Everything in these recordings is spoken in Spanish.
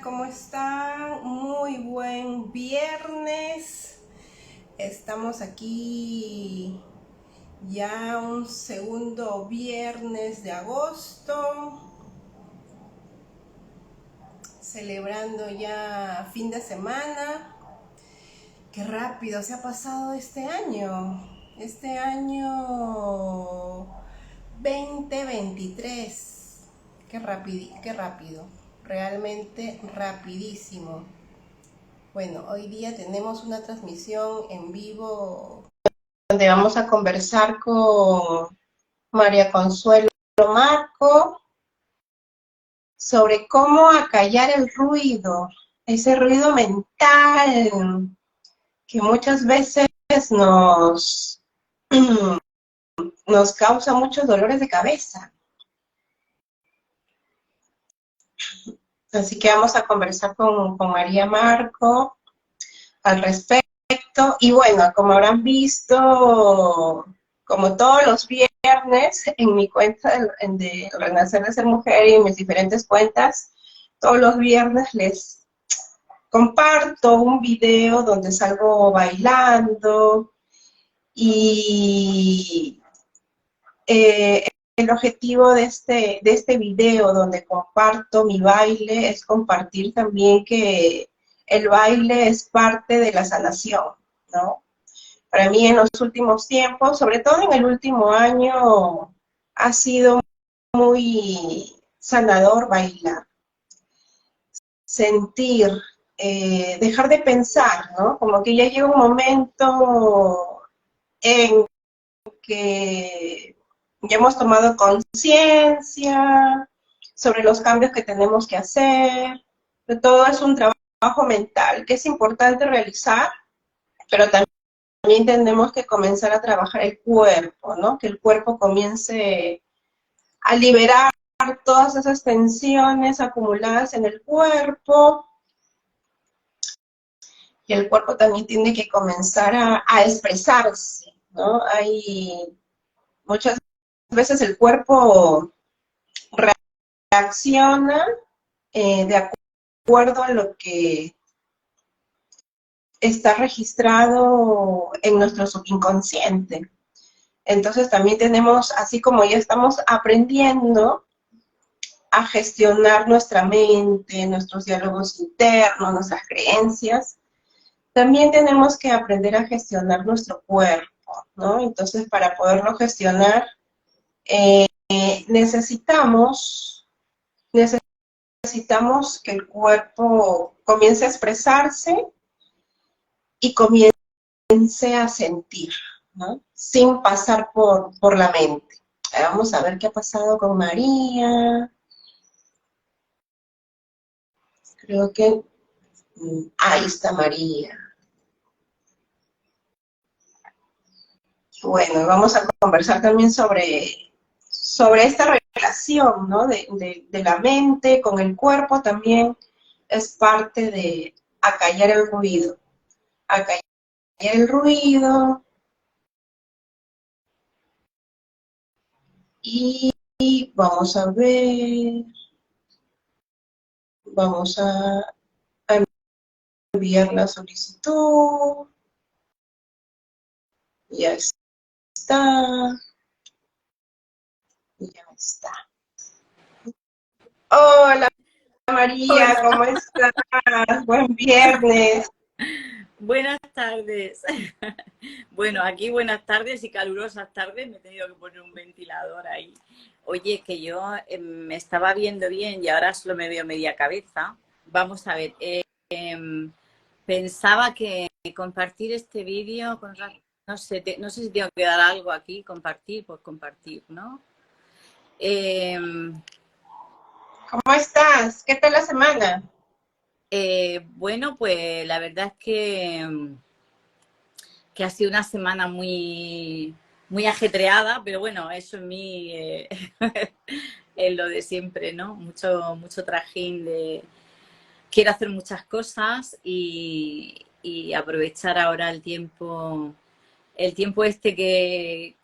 ¿Cómo están? Muy buen viernes. Estamos aquí ya un segundo viernes de agosto, celebrando ya fin de semana. Qué rápido se ha pasado este año. Este año 2023. Qué rápido. Realmente rapidísimo. Bueno, hoy día tenemos una transmisión en vivo donde vamos a conversar con María Consuelo Marco sobre cómo acallar el ruido, ese ruido mental que muchas veces nos, nos causa muchos dolores de cabeza. Así que vamos a conversar con María Marco al respecto. Y bueno, como habrán visto, como todos los viernes, en mi cuenta de Renacer de Ser Mujer y en mis diferentes cuentas, todos los viernes les comparto un video donde salgo bailando y el objetivo de este video donde comparto mi baile es compartir también que el baile es parte de la sanación, ¿no? Para mí en los últimos tiempos, sobre todo en el último año, ha sido muy sanador bailar, sentir, dejar de pensar, ¿no? Como que ya llega un momento en que ya hemos tomado conciencia sobre los cambios que tenemos que hacer, pero todo es un trabajo mental que es importante realizar, pero también tenemos que comenzar a trabajar el cuerpo, ¿no? Que el cuerpo comience a liberar todas esas tensiones acumuladas en el cuerpo, y el cuerpo también tiene que comenzar a expresarse, ¿no? Hay muchas veces el cuerpo reacciona de acuerdo a lo que está registrado en nuestro subconsciente. Entonces también tenemos, así como ya estamos aprendiendo a gestionar nuestra mente, nuestros diálogos internos, nuestras creencias, también tenemos que aprender a gestionar nuestro cuerpo, ¿no? Entonces, para poderlo gestionar, necesitamos que el cuerpo comience a expresarse y comience a sentir, ¿no? Sin pasar por la mente. Vamos a ver qué ha pasado con María. Creo que ahí está María. Bueno, vamos a conversar también sobre esta relación, ¿no? De la mente con el cuerpo también es parte de acallar el ruido. Acallar el ruido y vamos a ver, vamos a enviar la solicitud. Ya está, ya está. Hola María, Hola, ¿cómo estás? Buen viernes. buenas tardes. Bueno, aquí buenas tardes y calurosas tardes. Me he tenido que poner un ventilador ahí. Oye, que yo me estaba viendo bien y ahora solo me veo media cabeza. Vamos a ver, pensaba que compartir este vídeo, no sé, no sé si tengo que dar algo aquí, compartir, pues compartir, ¿no? Em, ¿Cómo estás? ¿Qué tal la semana? bueno, pues la verdad es que ha sido una semana muy ajetreada, pero bueno, eso en mí es lo de siempre, ¿no? Mucho trajín de... Quiero hacer muchas cosas y aprovechar ahora el tiempo este que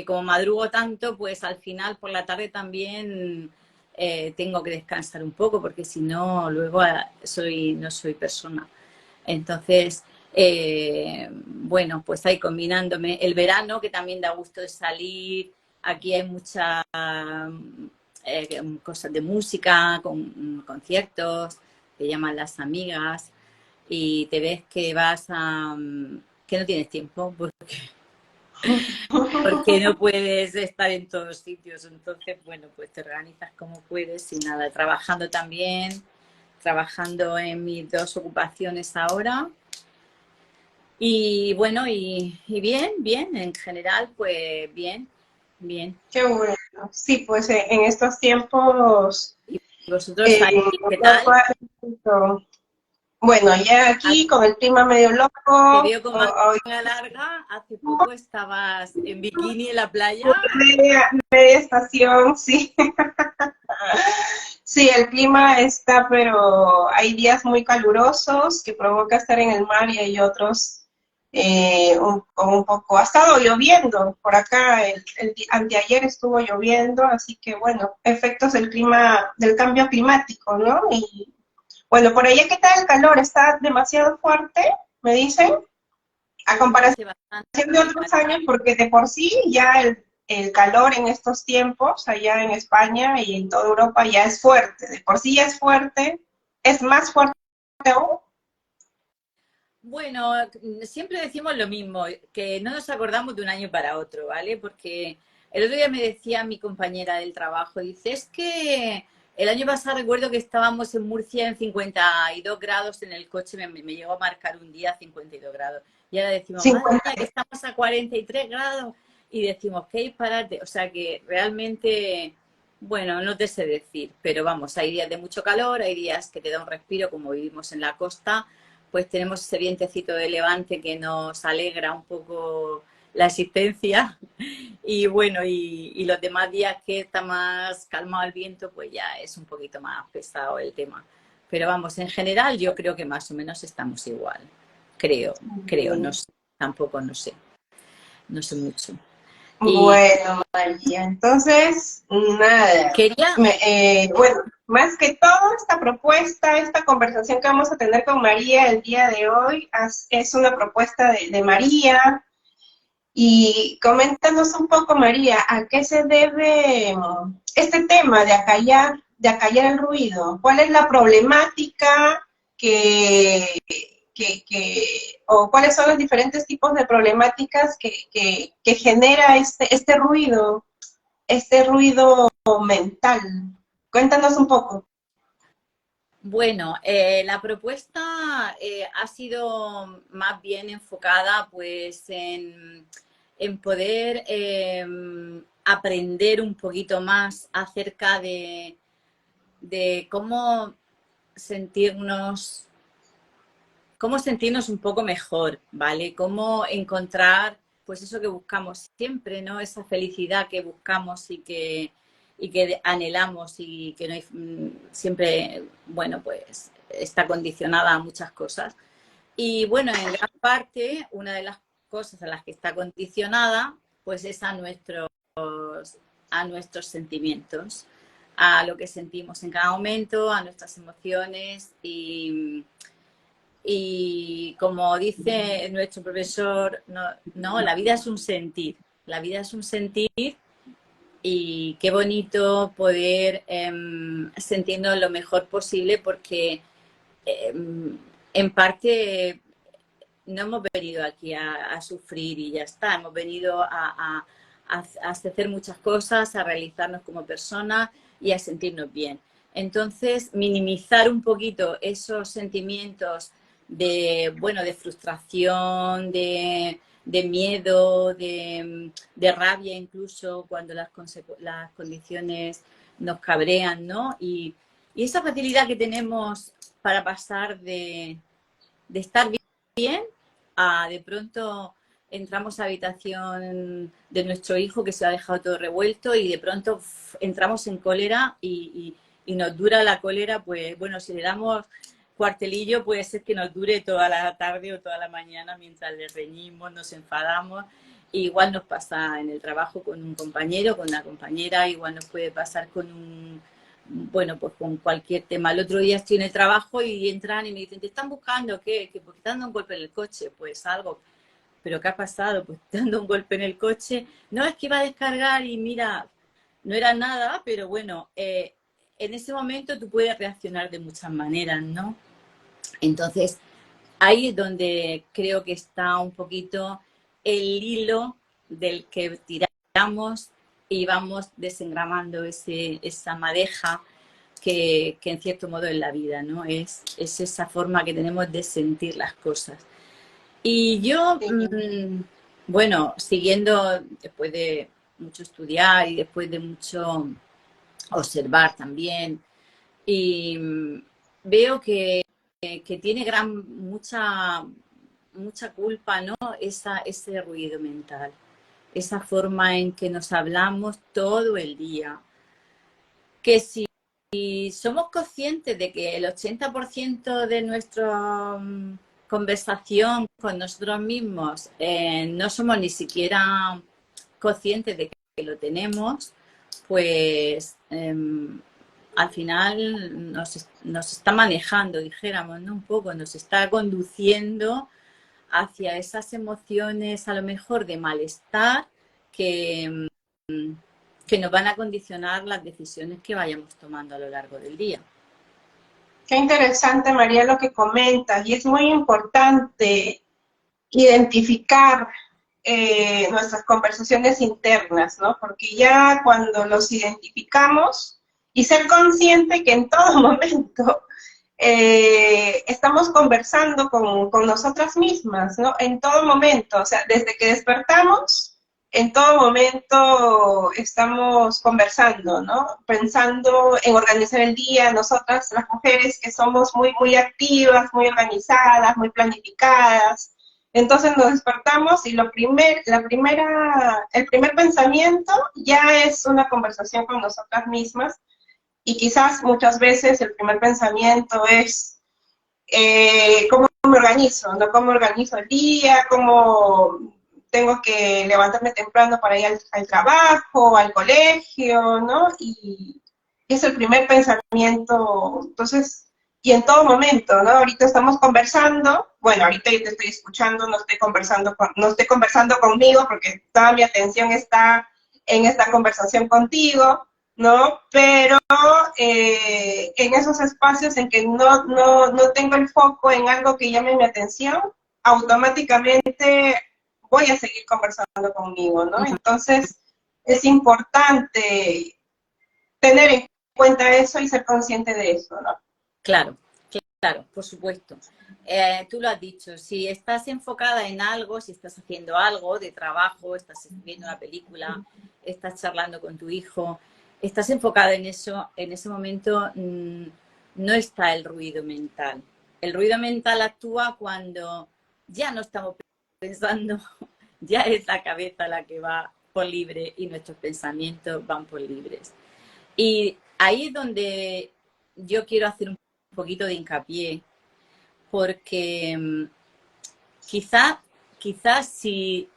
como madrugo tanto, pues al final por la tarde también tengo que descansar un poco porque si no, luego no soy persona. Entonces, bueno, pues ahí combinándome el verano, que también da gusto de salir. Aquí hay muchas cosas de música, conciertos, te llaman las amigas y te ves que vas a... que no tienes tiempo porque no puedes estar en todos sitios. Entonces, bueno, pues te organizas como puedes y nada, trabajando también, trabajando en mis dos ocupaciones ahora. Y bueno, y bien, bien, en general, pues bien, bien. Qué bueno. Sí, pues en estos tiempos, ¿Y vosotros ahí, qué tal? bueno, ya aquí con el clima medio Te loco, veo con manga larga. Hace poco estabas en bikini en la playa. media estación, sí. Sí, el clima está, pero hay días muy calurosos que provoca estar en el mar y hay otros con un poco. Ha estado lloviendo por acá, anteayer estuvo lloviendo, así que bueno, efectos del clima, del cambio climático, ¿no? Y bueno, por allá, ¿qué tal el calor? ¿Está demasiado fuerte? Me dicen, a comparación Hace bastante. de otros años, porque de por sí ya el calor en estos tiempos, allá en España y en toda Europa, ya es fuerte. De por sí ya es fuerte, es más fuerte aún. Bueno, siempre decimos lo mismo, que no nos acordamos de un año para otro, ¿vale? Porque el otro día me decía mi compañera del trabajo, dice, es que el año pasado recuerdo que estábamos en Murcia en 52 grados en el coche, me llegó a marcar un día 52 grados. Y ahora decimos, madre 50. mía, que estamos a 43 grados. Y decimos, qué disparate. O sea que realmente, bueno, no te sé decir, pero vamos, hay días de mucho calor, hay días que te da un respiro, como vivimos en la costa, pues tenemos ese vientecito de levante que nos alegra un poco la existencia y bueno, y los demás días que está más calmado el viento, pues ya es un poquito más pesado el tema. Pero vamos, en general yo creo que más o menos estamos igual. Creo, no sé, tampoco no sé mucho. Y Bueno, María, entonces, nada. quería, Bueno, más que todo, esta propuesta, esta conversación que vamos a tener con María el día de hoy, es una propuesta de María. Y coméntanos un poco, María, ¿a qué se debe este tema de acallar el ruido? ¿Cuál es la problemática que, o cuáles son los diferentes tipos de problemáticas que genera este ruido mental? Cuéntanos un poco. bueno, la propuesta ha sido más bien enfocada pues en poder aprender un poquito más acerca de sentirnos, cómo sentirnos un poco mejor, ¿vale? Cómo encontrar pues eso que buscamos siempre, ¿no? Esa felicidad que buscamos y que anhelamos y que no hay, siempre, bueno, pues está condicionada a muchas cosas. Y bueno, en gran parte, una de las cosas a las que está condicionada, pues es a nuestros sentimientos, a lo que sentimos en cada momento, a nuestras emociones y como dice nuestro profesor, no, no, la vida es un sentir, la vida es un sentir y qué bonito poder sentirnos lo mejor posible porque en parte no hemos venido aquí a sufrir y ya está, hemos venido a hacer muchas cosas, a realizarnos como personas y a sentirnos bien. Entonces, minimizar un poquito esos sentimientos de, bueno, de frustración, de miedo, de rabia incluso cuando las condiciones nos cabrean, ¿no? Y esa facilidad que tenemos para pasar de estar bien de pronto entramos a la habitación de nuestro hijo que se ha dejado todo revuelto y de pronto entramos en cólera y nos dura la cólera, pues bueno, si le damos cuartelillo puede ser que nos dure toda la tarde o toda la mañana mientras le reñimos, nos enfadamos. Igual nos pasa en el trabajo con un compañero, con una compañera, igual nos puede pasar bueno, pues con cualquier tema. El otro día estoy en el trabajo y entran y me dicen, ¿te están buscando? ¿Qué? ¿Que porque te dando un golpe en el coche? Pues algo. ¿Pero qué ha pasado? Pues te dando un golpe en el coche. No, es que iba a descargar y mira, no era nada, pero bueno, en ese momento tú puedes reaccionar de muchas maneras, ¿no? Entonces, ahí es donde creo que está un poquito el hilo del que tiramos y vamos desengramando esa madeja que en cierto modo es la vida, ¿no? Es esa forma que tenemos de sentir las cosas. Y yo, Sí. bueno, siguiendo después de mucho estudiar y después de mucho observar también, y veo que tiene mucha culpa, ¿no? Ese ruido mental, esa forma en que nos hablamos todo el día. Que si somos conscientes de que el 80% de nuestra conversación con nosotros mismos no somos ni siquiera conscientes de que lo tenemos, pues al final nos está manejando, dijéramos, ¿no? Un poco, nos está conduciendo hacia esas emociones a lo mejor de malestar que, que nos van a condicionar las decisiones que vayamos tomando a lo largo del día. Qué interesante, María, lo que comentas, y es muy importante identificar nuestras conversaciones internas, ¿no? Porque ya cuando los identificamos y ser consciente que en todo momento estamos conversando con nosotras mismas, ¿no? En todo momento, o sea, desde que despertamos, en todo momento estamos conversando, ¿no? Pensando en organizar el día, nosotras, las mujeres que somos muy, muy activas, muy organizadas, muy planificadas. Entonces nos despertamos y el primer pensamiento ya es una conversación con nosotras mismas, y quizás muchas veces el primer pensamiento es cómo me organizo, ¿no? Cómo organizo el día, cómo tengo que levantarme temprano para ir al trabajo, al colegio, ¿no? Y es el primer pensamiento. Entonces, y en todo momento, ¿no? Ahorita estamos conversando, bueno, ahorita yo te estoy escuchando, no estoy conversando conmigo porque toda mi atención está en esta conversación contigo, ¿no? Pero en esos espacios en que no tengo el foco en algo que llame mi atención, automáticamente voy a seguir conversando conmigo, ¿no? Entonces, es importante tener en cuenta eso y ser consciente de eso, ¿no? Claro, claro, por supuesto. Tú lo has dicho, si estás enfocada en algo, si estás haciendo algo de trabajo, estás viendo una película, estás charlando con tu hijo, estás enfocada en eso, en ese momento no está el ruido mental. El ruido mental actúa cuando ya no estamos pensando, ya es la cabeza la que va por libre y nuestros pensamientos van por libres. Y ahí es donde yo quiero hacer un poquito de hincapié, porque quizás si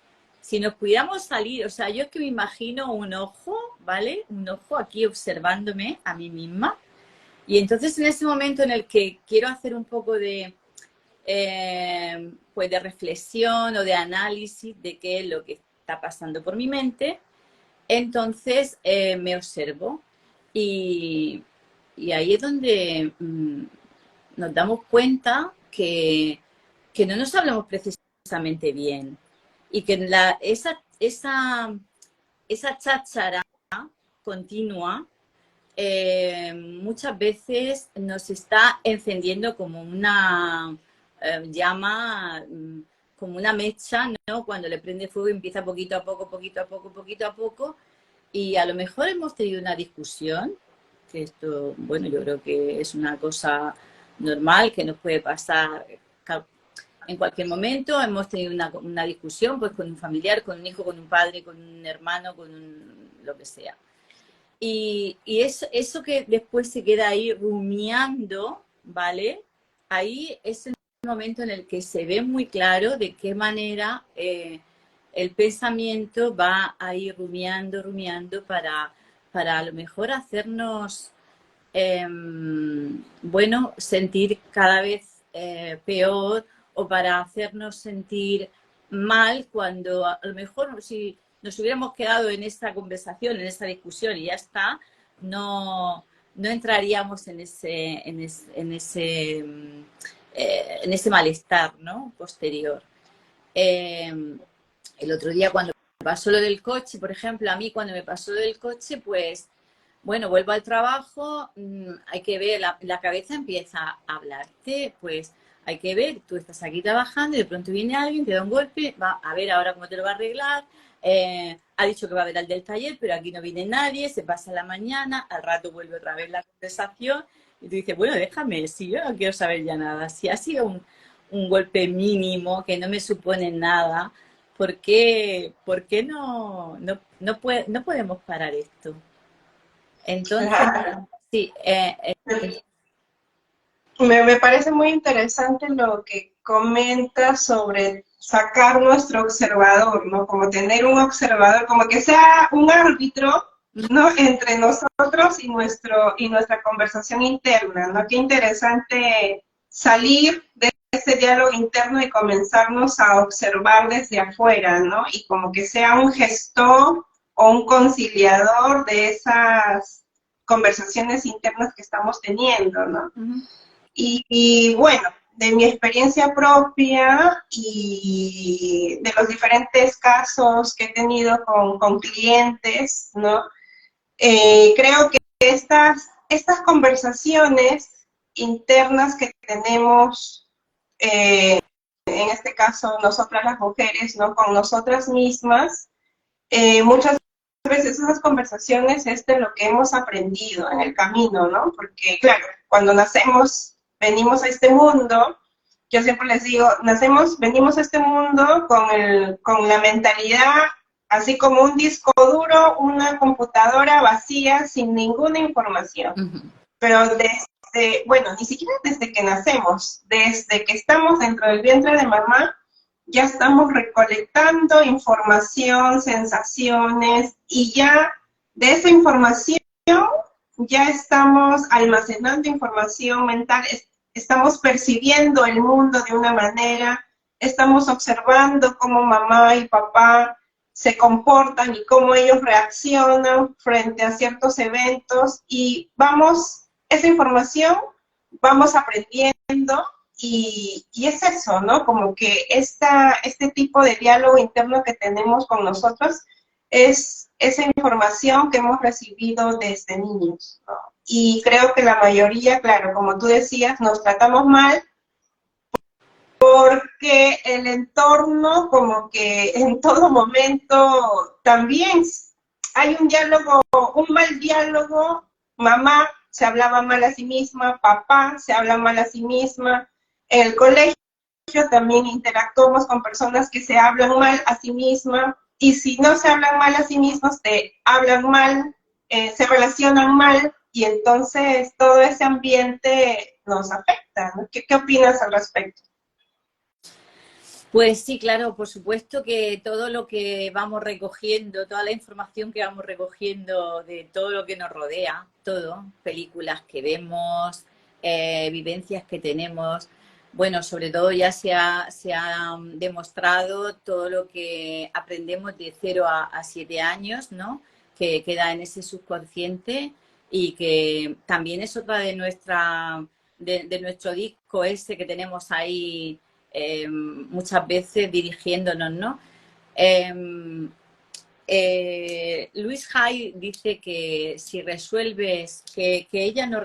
nos pudiéramos salir, o sea, yo es que me imagino un ojo, ¿vale? Un ojo aquí observándome a mí misma. Y entonces en ese momento en el que quiero hacer un poco pues de reflexión o de análisis de qué es lo que está pasando por mi mente, entonces me observo y, y ahí es donde nos damos cuenta que no nos hablamos precisamente bien y que esa cháchara continua muchas veces nos está encendiendo como una llama, como una mecha, ¿no? Cuando le prende fuego empieza poquito a poco, poquito a poco, poquito a poco, y a lo mejor hemos tenido una discusión, que esto, bueno, yo creo que es una cosa normal que nos puede pasar en cualquier momento. Hemos tenido una discusión pues con un familiar, con un hijo, con un padre, con un hermano, lo que sea. Y eso que después se queda ahí rumiando, ¿vale? Ahí es el momento en el que se ve muy claro de qué manera el pensamiento va a ir rumiando, rumiando para a lo mejor hacernos bueno, sentir cada vez peor, o para hacernos sentir mal cuando a lo mejor si nos hubiéramos quedado en esta conversación, en esta discusión y ya está, no entraríamos en ese malestar, ¿no? Posterior. El otro día cuando me pasó lo del coche, por ejemplo, a mí cuando me pasó lo del coche, pues, bueno, vuelvo al trabajo, hay que ver, la cabeza empieza a hablarte, pues hay que ver, tú estás aquí trabajando y de pronto viene alguien, te da un golpe, va a ver ahora cómo te lo va a arreglar, ha dicho que va a ver al del taller, pero aquí no viene nadie, se pasa la mañana, al rato vuelve otra vez la conversación y tú dices, bueno, déjame, si yo no quiero saber ya nada, si ha sido un golpe mínimo que no me supone nada, ¿por qué no podemos parar esto? Entonces, Claro. sí, Me parece muy interesante lo que comenta sobre sacar nuestro observador, ¿no? Como tener un observador, como que sea un árbitro, ¿no? Entre nosotros y nuestra conversación interna, ¿no? Qué interesante salir de ese diálogo interno y comenzarnos a observar desde afuera, ¿no? Y como que sea un gestor o un conciliador de esas conversaciones internas que estamos teniendo, ¿no? Y bueno, de mi experiencia propia y de los diferentes casos que he tenido con clientes, ¿no? Creo que estas conversaciones internas que tenemos, en este caso nosotras las mujeres, ¿no? Con nosotras mismas, muchas veces esas conversaciones es de lo que hemos aprendido en el camino, ¿no? Porque, claro, cuando nacemos, venimos a este mundo, yo siempre les digo, venimos a este mundo con la mentalidad, así como un disco duro, una computadora vacía, sin ninguna información. Pero bueno, ni siquiera desde que nacemos, desde que estamos dentro del vientre de mamá, ya estamos recolectando información, sensaciones, y ya de esa información ya estamos almacenando información mental, estamos percibiendo el mundo de una manera, estamos observando cómo mamá y papá se comportan y cómo ellos reaccionan frente a ciertos eventos, y esa información vamos aprendiendo. Y es eso, ¿no? Como que este tipo de diálogo interno que tenemos con nosotros es esa información que hemos recibido desde niños, ¿no? Y creo que la mayoría, claro, como tú decías, nos tratamos mal porque el entorno, como que en todo momento también hay un diálogo, un mal diálogo. Mamá se hablaba mal a sí misma, papá se habla mal a sí misma, en el colegio también interactuamos con personas que se hablan mal a sí mismas, y si no se hablan mal a sí mismos, te hablan mal, se relacionan mal, y entonces todo ese ambiente nos afecta, ¿no? ¿Qué opinas al respecto? pues sí, claro, por supuesto que todo lo que vamos recogiendo, toda la información que vamos recogiendo de todo lo que nos rodea, todo, películas que vemos, vivencias que tenemos, bueno, sobre todo ya se ha demostrado todo lo que aprendemos de 0 a 7 años, ¿no? Que queda en ese subconsciente y que también es otra de nuestro disco ese que tenemos ahí, muchas veces dirigiéndonos, ¿no? Luis Hay dice que si resuelves, que ella no,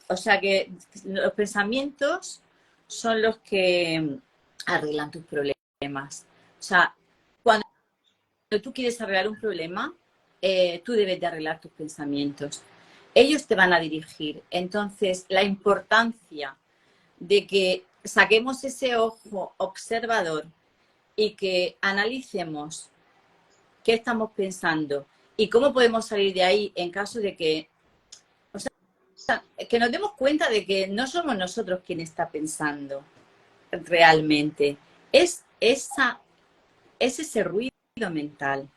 o sea, que los pensamientos son los que arreglan tus problemas. O sea, cuando tú quieres arreglar un problema, tú debes de arreglar tus pensamientos. Ellos te van a dirigir. Entonces, la importancia de que saquemos ese ojo observador y que analicemos qué estamos pensando y cómo podemos salir de ahí en caso de que nos demos cuenta de que no somos nosotros quien está pensando realmente. Es ese ruido mental.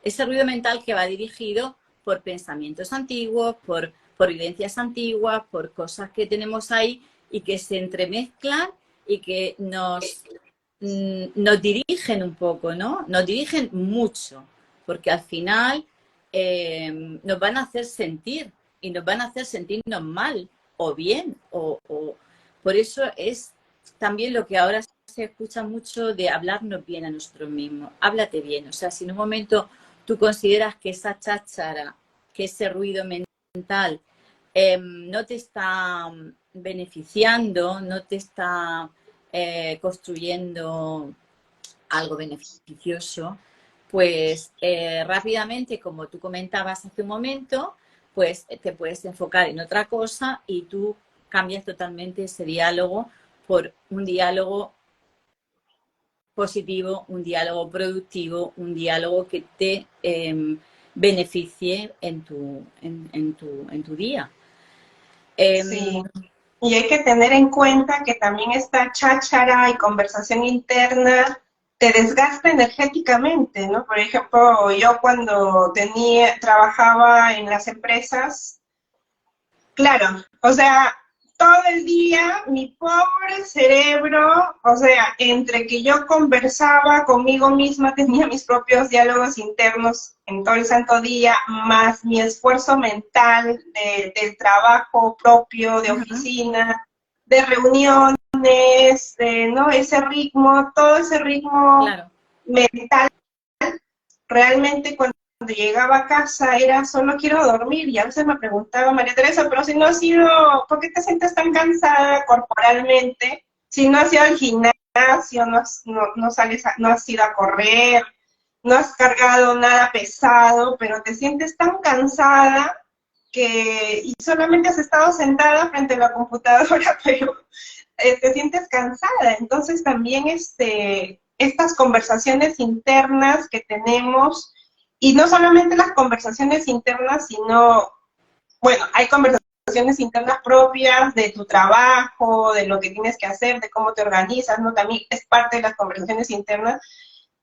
Ese ruido mental que va dirigido por pensamientos antiguos, por vivencias antiguas, por cosas que tenemos ahí y que se entremezclan y que nos dirigen un poco, ¿no? Nos dirigen mucho, porque al final nos van a hacer sentir y nos van a hacer sentirnos mal o bien. Por eso es también lo que ahora se escucha mucho de hablarnos bien a nosotros mismos. Háblate bien. O sea, si en un momento tú consideras que esa cháchara, que ese ruido mental no te está beneficiando, no te está construyendo algo beneficioso, pues rápidamente, como tú comentabas hace un momento, pues te puedes enfocar en otra cosa y tú cambias totalmente ese diálogo por un diálogo positivo, un diálogo productivo, un diálogo que te beneficie en tu día. Sí. Y hay que tener en cuenta que también esta cháchara y conversación interna te desgasta energéticamente, ¿no? Por ejemplo, yo cuando trabajaba en las empresas, claro, o sea, todo el día mi pobre cerebro, o sea, entre que yo conversaba conmigo misma, tenía mis propios diálogos internos en todo el santo día, más mi esfuerzo mental del trabajo propio, de oficina, de reuniones, ¿no? Ese ritmo, todo ese ritmo Claro. mental, realmente cuando llegaba a casa era solo quiero dormir y a veces me preguntaba María Teresa, pero si no has ido, ¿por qué te sientes tan cansada corporalmente? Si no has ido al gimnasio, no has ido a correr, no has cargado nada pesado, pero te sientes tan cansada y solamente has estado sentada frente a la computadora, pero te sientes cansada. Entonces también estas conversaciones internas que tenemos, y no solamente las conversaciones internas, sino, bueno, hay conversaciones internas propias de tu trabajo, de lo que tienes que hacer, de cómo te organizas, ¿no? También es parte de las conversaciones internas.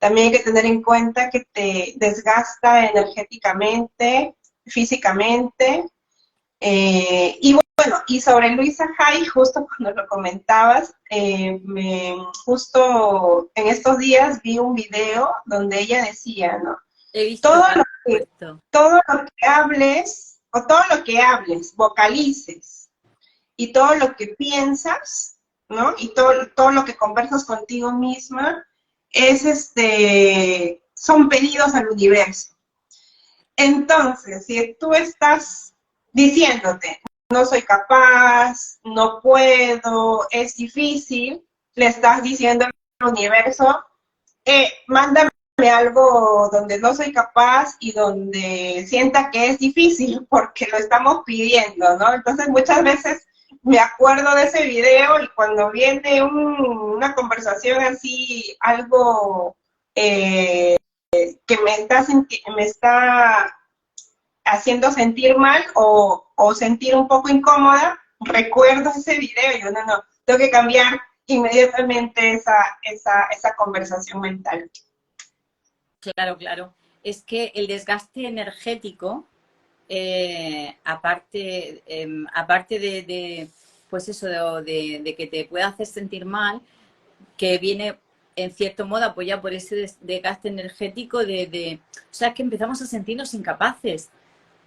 También hay que tener en cuenta que te desgasta energéticamente, físicamente. Y bueno, y sobre Luisa Hay, justo cuando lo comentabas, justo en estos días vi un video donde ella decía, ¿no? He visto, Todo claro, lo que, puesto. todo lo que hables, o todo lo que hables, vocalices, y todo lo que piensas, ¿no? Y todo lo que conversas contigo misma, son pedidos al universo. Entonces, si tú estás diciéndote, no soy capaz, no puedo, es difícil, le estás diciendo al universo, mándame algo donde no soy capaz y donde sienta que es difícil, porque lo estamos pidiendo, ¿no? Entonces, muchas veces me acuerdo de ese video y cuando viene una conversación así, algo que me está haciendo sentir mal o sentir un poco incómoda, recuerdo ese video y yo, no, tengo que cambiar inmediatamente esa conversación mental. Claro, claro. Es que el desgaste energético, aparte pues eso, de que te pueda hacer sentir mal, que viene en cierto modo apoyado por ese desgaste energético o sea, es que empezamos a sentirnos incapaces,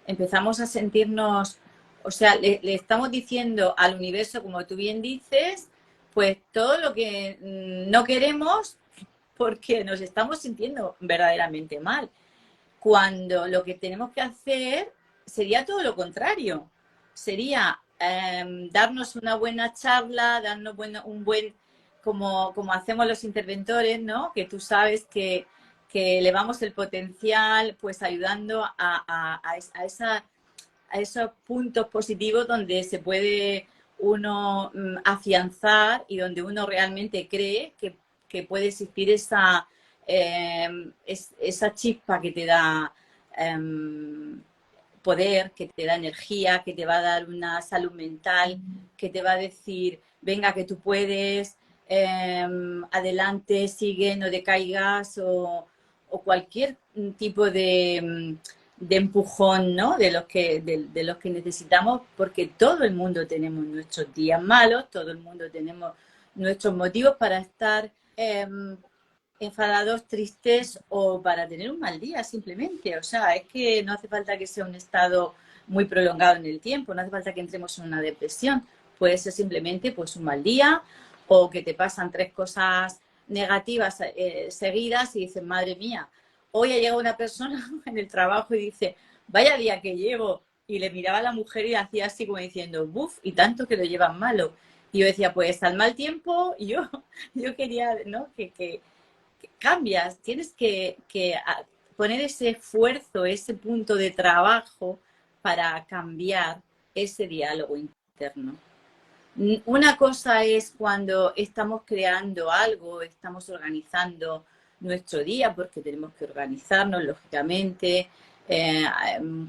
empezamos a sentirnos, o sea, le estamos diciendo al universo, como tú bien dices, pues todo lo que no queremos porque nos estamos sintiendo verdaderamente mal, cuando lo que tenemos que hacer sería todo lo contrario, sería darnos una buena charla, darnos un buen, como hacemos los interventores, ¿no? Que tú sabes que elevamos el potencial, pues ayudando a esos puntos positivos donde se puede uno afianzar y donde uno realmente cree que puede existir esa chispa que te da poder, que te da energía, que te va a dar una salud mental, que te va a decir, venga, que tú puedes, adelante, sigue, no decaigas, o cualquier tipo empujón, ¿no? De los que necesitamos, porque todo el mundo tenemos nuestros días malos, todo el mundo tenemos nuestros motivos para estar enfadados, tristes o para tener un mal día simplemente. O sea, es que no hace falta que sea un estado muy prolongado en el tiempo, no hace falta que entremos en una depresión, puede ser simplemente pues un mal día o que te pasan 3 cosas negativas seguidas y dices, madre mía, hoy ha llegado una persona en el trabajo y dice, vaya día que llevo, y le miraba a la mujer y hacía así como diciendo, buf, y tanto que lo llevan malo. Y yo decía, pues al mal tiempo, yo quería, ¿no? Que cambias, tienes que poner ese esfuerzo, ese punto de trabajo para cambiar ese diálogo interno. Una cosa es cuando estamos creando algo, estamos organizando nuestro día, porque tenemos que organizarnos, lógicamente,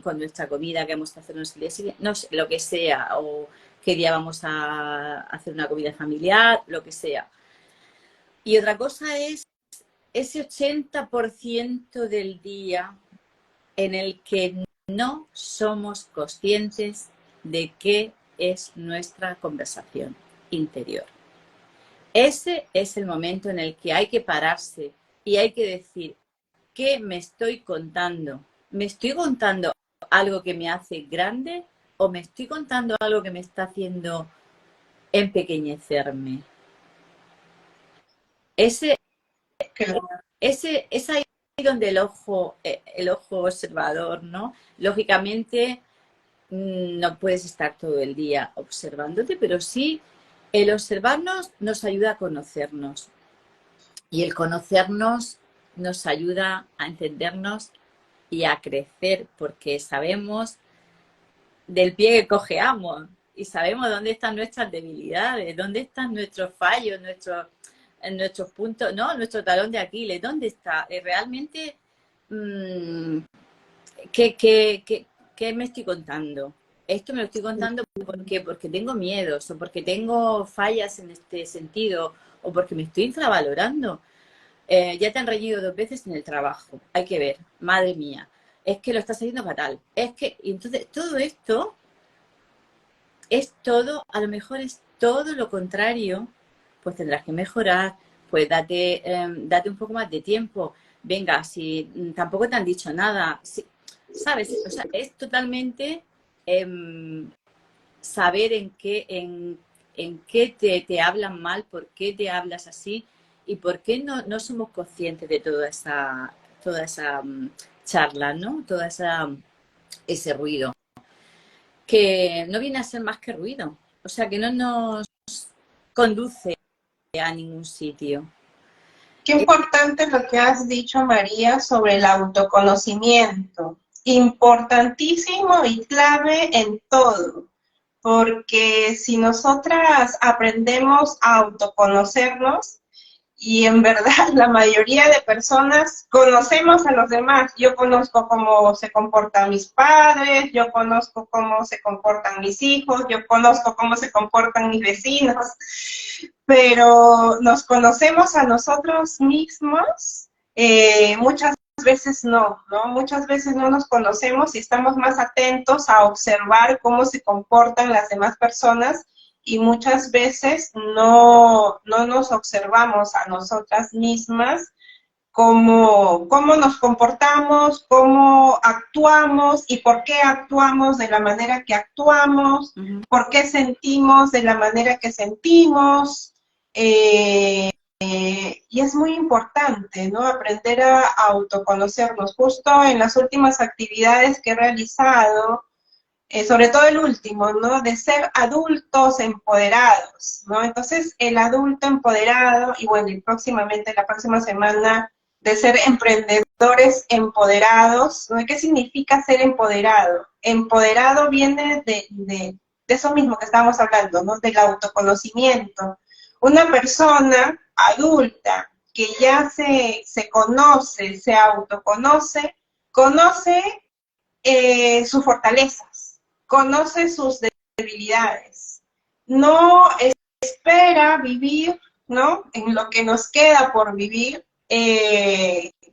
con nuestra comida que vamos a hacernos el día siguiente, no sé, lo que sea, o qué día vamos a hacer una comida familiar, lo que sea. Y otra cosa es ese 80% del día en el que no somos conscientes de qué es nuestra conversación interior. Ese es el momento en el que hay que pararse y hay que decir, ¿qué me estoy contando? ¿Me estoy contando algo que me hace grande o me estoy contando algo que me está haciendo empequeñecerme? Ese es ahí donde el ojo observador, ¿no? Lógicamente no puedes estar todo el día observándote, pero sí el observarnos nos ayuda a conocernos. Y el conocernos nos ayuda a entendernos y a crecer, porque sabemos del pie que cojeamos y sabemos dónde están nuestras debilidades, dónde están nuestros fallos, nuestros puntos, ¿no? Nuestro talón de Aquiles, ¿dónde está? Realmente, ¿qué me estoy contando? Esto me lo estoy contando porque tengo miedos, o porque tengo fallas en este sentido, o porque me estoy infravalorando. Ya te han reñido 2 veces en el trabajo, hay que ver, madre mía, es que lo estás haciendo fatal, y entonces todo esto es todo, a lo mejor es todo lo contrario, pues tendrás que mejorar, pues date un poco más de tiempo. Venga, si tampoco te han dicho nada, si, ¿sabes? O sea, es totalmente saber en qué te hablan mal, por qué te hablas así y por qué no somos conscientes de toda esa charla, ¿no? Ese ruido que no viene a ser más que ruido, o sea, que no nos conduce a ningún sitio. Qué importante lo que has dicho, María, sobre el autoconocimiento. Importantísimo y clave en todo, porque si nosotras aprendemos a autoconocernos, y en verdad la mayoría de personas conocemos a los demás. Yo conozco cómo se comportan mis padres, yo conozco cómo se comportan mis hijos, yo conozco cómo se comportan mis vecinos, pero nos conocemos a nosotros mismos, muchas veces no, muchas veces no nos conocemos y estamos más atentos a observar cómo se comportan las demás personas y muchas veces no nos observamos a nosotras mismas, cómo nos comportamos, cómo actuamos y por qué actuamos de la manera que actuamos, por qué sentimos de la manera que sentimos. Y es muy importante, ¿no? Aprender a autoconocernos. Justo en las últimas actividades que he realizado, sobre todo el último, ¿no? De ser adultos empoderados, ¿no? Entonces, el adulto empoderado, y bueno, y próximamente, la próxima semana, de ser emprendedores empoderados, ¿no? ¿Qué significa ser empoderado? Empoderado viene de eso mismo que estábamos hablando, ¿no? Del autoconocimiento. Una persona adulta que ya se conoce, se autoconoce, conoce sus fortalezas, conoce sus debilidades, no espera vivir, ¿no? En lo que nos queda por vivir,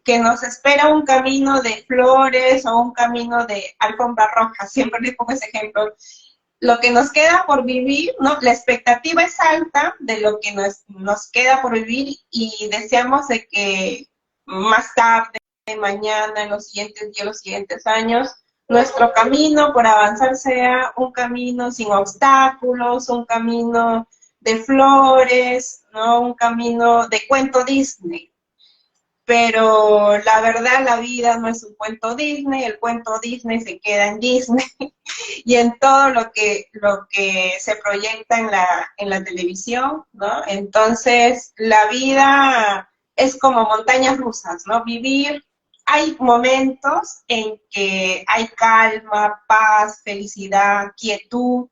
que nos espera un camino de flores o un camino de alfombra roja, siempre les pongo ese ejemplo. Lo que nos queda por vivir, ¿no? La expectativa es alta de lo que nos queda por vivir y deseamos de que más tarde, mañana, en los siguientes días, los siguientes años, nuestro camino por avanzar sea un camino sin obstáculos, un camino de flores, ¿no? Un camino de cuento Disney. Pero la verdad, la vida no es un cuento Disney, el cuento Disney se queda en Disney y en todo lo que se proyecta en la televisión, ¿no? Entonces, la vida es como montañas rusas, ¿no? Vivir, hay momentos en que hay calma, paz, felicidad, quietud,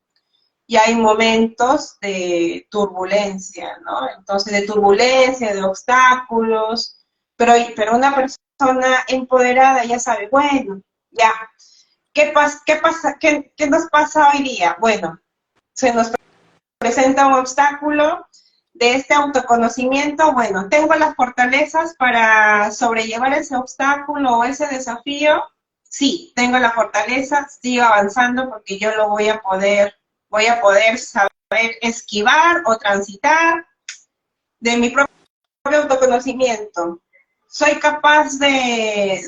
y hay momentos de turbulencia, ¿no? Entonces, de turbulencia, de obstáculos, pero una persona empoderada ya sabe, bueno, ya, ¿qué nos pasa hoy día? Bueno, se nos presenta un obstáculo de este autoconocimiento, bueno, tengo las fortalezas para sobrellevar ese obstáculo o ese desafío, sí, tengo la fortaleza, sigo avanzando porque yo lo voy a poder saber esquivar o transitar de mi propio autoconocimiento. ¿Soy capaz de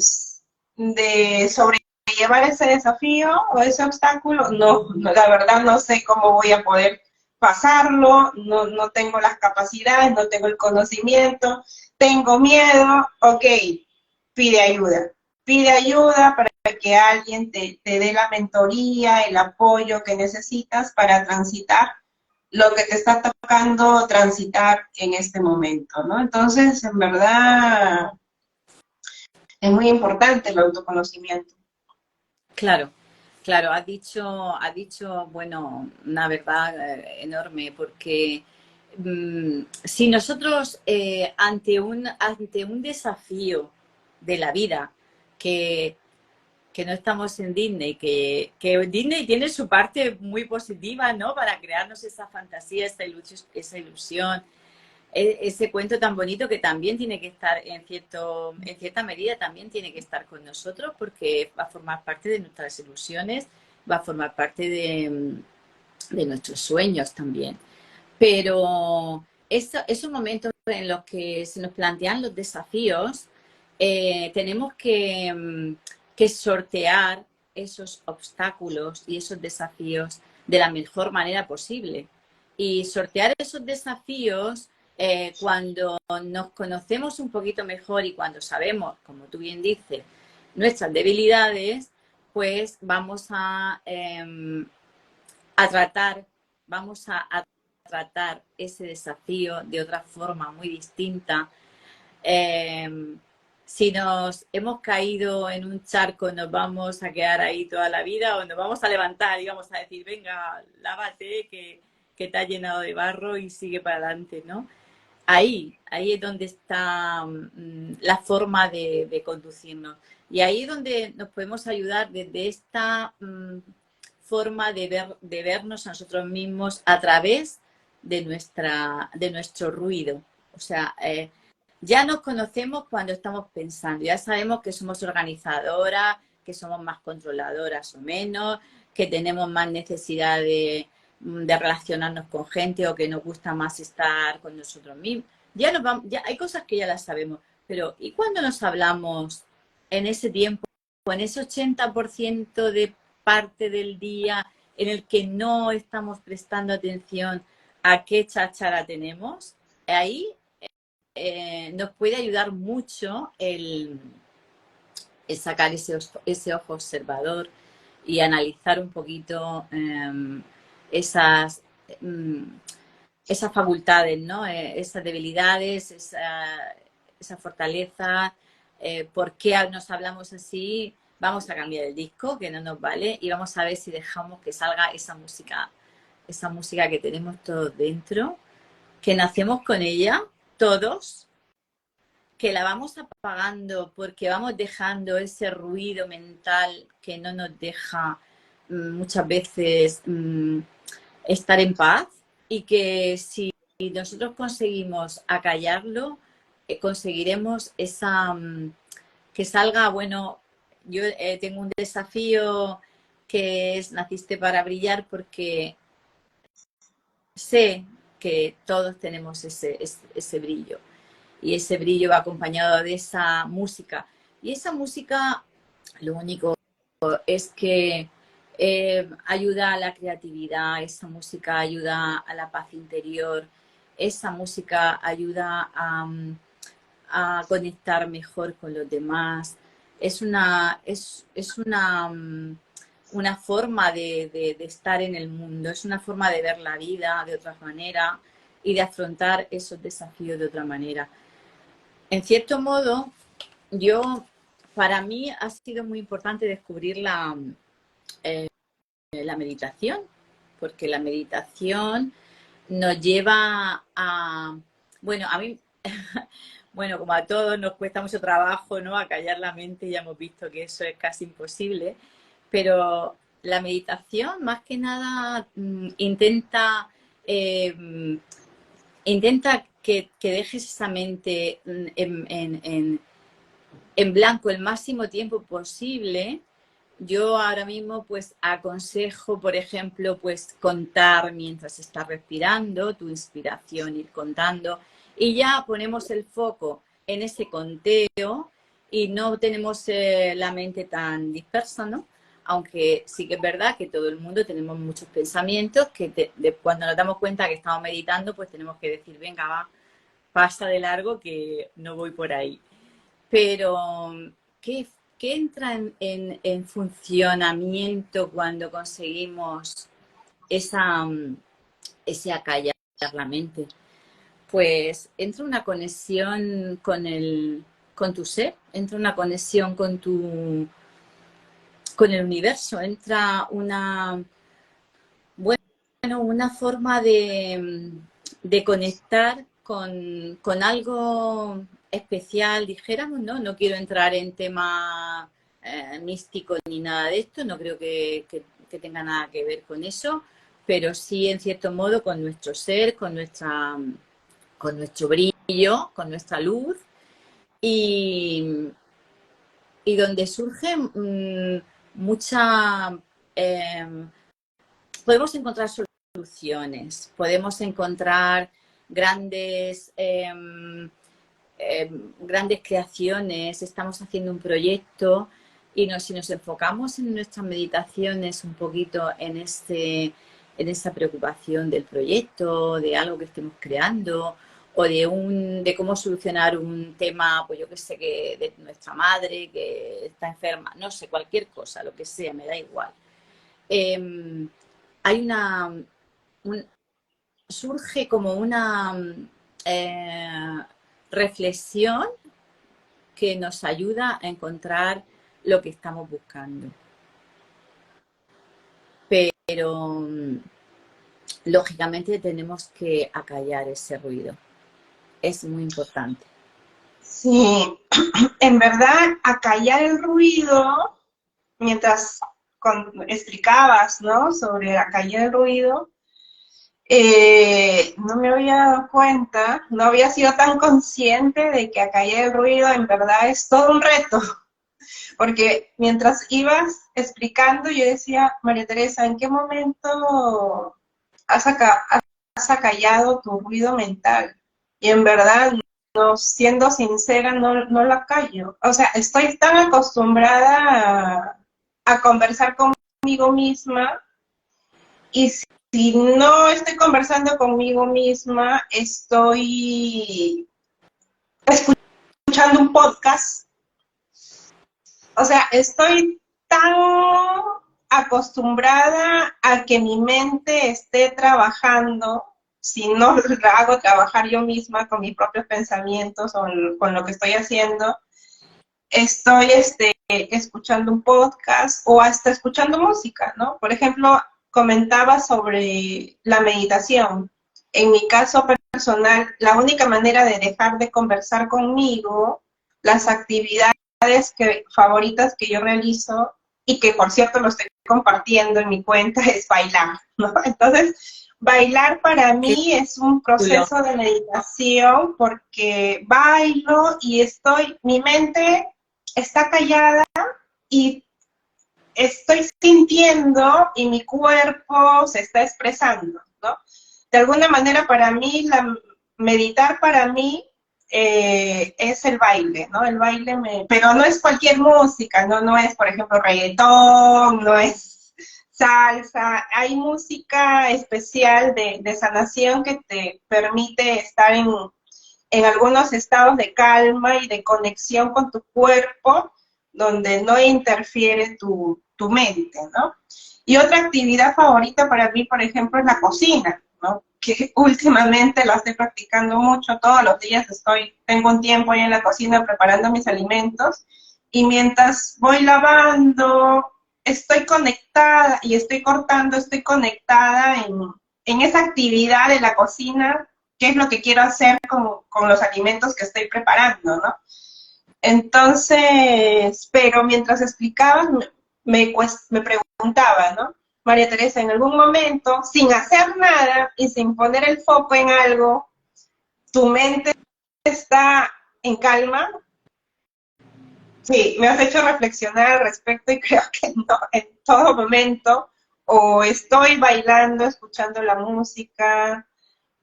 sobrellevar ese desafío o ese obstáculo? No, no, la verdad no sé cómo voy a poder pasarlo, no tengo las capacidades, no tengo el conocimiento, tengo miedo, ok, pide ayuda. Pide ayuda para que alguien te dé la mentoría, el apoyo que necesitas para transitar lo que te está tocando transitar en este momento, ¿no? Entonces, en verdad, es muy importante el autoconocimiento. Claro, claro, ha dicho, bueno, una verdad enorme, porque si nosotros ante un desafío de la vida, que, que no estamos en Disney, que Disney tiene su parte muy positiva, ¿no? Para crearnos esa fantasía, esa ilusión, ese cuento tan bonito que también tiene que estar en cierta medida también tiene que estar con nosotros, porque va a formar parte de nuestras ilusiones, va a formar parte de nuestros sueños también. Pero esos momentos en los que se nos plantean los desafíos, tenemos que sortear esos obstáculos y esos desafíos de la mejor manera posible. Y sortear esos desafíos, cuando nos conocemos un poquito mejor y cuando sabemos, como tú bien dices, nuestras debilidades, pues vamos a tratar, vamos a tratar ese desafío de otra forma muy distinta. Eh, si nos hemos caído en un charco, nos vamos a quedar ahí toda la vida o nos vamos a levantar y vamos a decir, venga, lávate, que te ha llenado de barro y sigue para adelante, ¿no? Ahí es donde está la forma de conducirnos. Y ahí es donde nos podemos ayudar desde esta forma de vernos a nosotros mismos a través de nuestro ruido. O sea, ya nos conocemos cuando estamos pensando, ya sabemos que somos organizadoras, que somos más controladoras o menos, que tenemos más necesidad de relacionarnos con gente o que nos gusta más estar con nosotros mismos. Ya hay cosas que ya las sabemos, pero ¿y cuando nos hablamos en ese tiempo, en ese 80% de parte del día en el que no estamos prestando atención a qué cháchara tenemos? Ahí nos puede ayudar mucho el sacar ese ojo observador y analizar un poquito esas, esas facultades, ¿no? Esas debilidades, esa fortaleza, por qué nos hablamos así. Vamos a cambiar el disco, que no nos vale, y vamos a ver si dejamos que salga esa música que tenemos todos dentro, que nacemos con ella, todos, que la vamos apagando porque vamos dejando ese ruido mental que no nos deja muchas veces estar en paz, y que si nosotros conseguimos acallarlo, conseguiremos que salga, bueno, yo tengo un desafío que es Naciste para brillar, porque sé que todos tenemos ese brillo, y ese brillo va acompañado de esa música. Y esa música, lo único es que ayuda a la creatividad, esa música ayuda a la paz interior, esa música ayuda a conectar mejor con los demás. Es una forma de estar en el mundo, es una forma de ver la vida de otra manera y de afrontar esos desafíos de otra manera. En cierto modo, para mí ha sido muy importante descubrir la meditación, porque la meditación nos lleva a, bueno, a mí, bueno, como a todos nos cuesta mucho trabajo, ¿no?, a callar la mente, ya hemos visto que eso es casi imposible, pero la meditación más que nada intenta que dejes esa mente en blanco el máximo tiempo posible. Yo ahora mismo pues aconsejo, por ejemplo, pues contar mientras estás respirando, tu inspiración, ir contando, y ya ponemos el foco en ese conteo y no tenemos la mente tan dispersa, ¿no? Aunque sí que es verdad que todo el mundo tenemos muchos pensamientos que cuando nos damos cuenta que estamos meditando, pues tenemos que decir, venga, va, pasa de largo que no voy por ahí. Pero, ¿qué entra en funcionamiento cuando conseguimos ese acallar la mente? Pues entra una conexión con tu ser, entra una conexión con el universo, entra una forma de conectar con algo especial, dijéramos, ¿no? No quiero entrar en tema místico ni nada de esto, no creo que tenga nada que ver con eso, pero sí, en cierto modo, con nuestro ser, con nuestro brillo, con nuestra luz, y donde surge mucha... podemos encontrar soluciones, podemos encontrar grandes grandes creaciones, estamos haciendo un proyecto y si nos enfocamos en nuestras meditaciones un poquito en esa preocupación del proyecto, de algo que estemos creando, o de cómo solucionar un tema, pues yo que sé, que de nuestra madre que está enferma, no sé, cualquier cosa, lo que sea, me da igual. Hay surge como una reflexión que nos ayuda a encontrar lo que estamos buscando. Pero lógicamente tenemos que acallar ese ruido. Es muy importante. Sí, en verdad, acallar el ruido, mientras explicabas, ¿no?, sobre acallar el ruido, no me había dado cuenta, no había sido tan consciente de que acallar el ruido en verdad es todo un reto, porque mientras ibas explicando yo decía, María Teresa, ¿en qué momento has acallado tu ruido mental? Y en verdad, no, siendo sincera, no la callo. O sea, estoy tan acostumbrada a conversar conmigo misma, y si no estoy conversando conmigo misma, estoy escuchando un podcast. O sea, estoy tan acostumbrada a que mi mente esté trabajando, si no la hago trabajar yo misma con mis propios pensamientos o con lo que estoy haciendo, estoy escuchando un podcast o hasta escuchando música, ¿no? Por ejemplo, comentaba sobre la meditación. En mi caso personal, la única manera de dejar de conversar conmigo, las actividades favoritas que yo realizo, y que por cierto lo estoy compartiendo en mi cuenta, es bailar, ¿no? Entonces, bailar para mí es un proceso de meditación porque bailo y mi mente está callada y estoy sintiendo y mi cuerpo se está expresando, ¿no? De alguna manera para mí, meditar para mí es el baile, ¿no? El baile pero no es cualquier música, ¿no? No es, por ejemplo, reggaetón, no es salsa, hay música especial de sanación que te permite estar en algunos estados de calma y de conexión con tu cuerpo, donde no interfiere tu mente, ¿no? Y otra actividad favorita para mí, por ejemplo, es la cocina, ¿no? Que últimamente la estoy practicando mucho, todos los días tengo un tiempo ahí en la cocina preparando mis alimentos, y mientras voy lavando, estoy conectada y estoy cortando, estoy conectada en esa actividad de la cocina, qué es lo que quiero hacer con los alimentos que estoy preparando, ¿no? Entonces, pero mientras explicabas, me preguntaba, ¿no? María Teresa, en algún momento, sin hacer nada y sin poner el foco en algo, ¿tu mente está en calma? Sí, me has hecho reflexionar al respecto y creo que no, en todo momento, o estoy bailando, escuchando la música,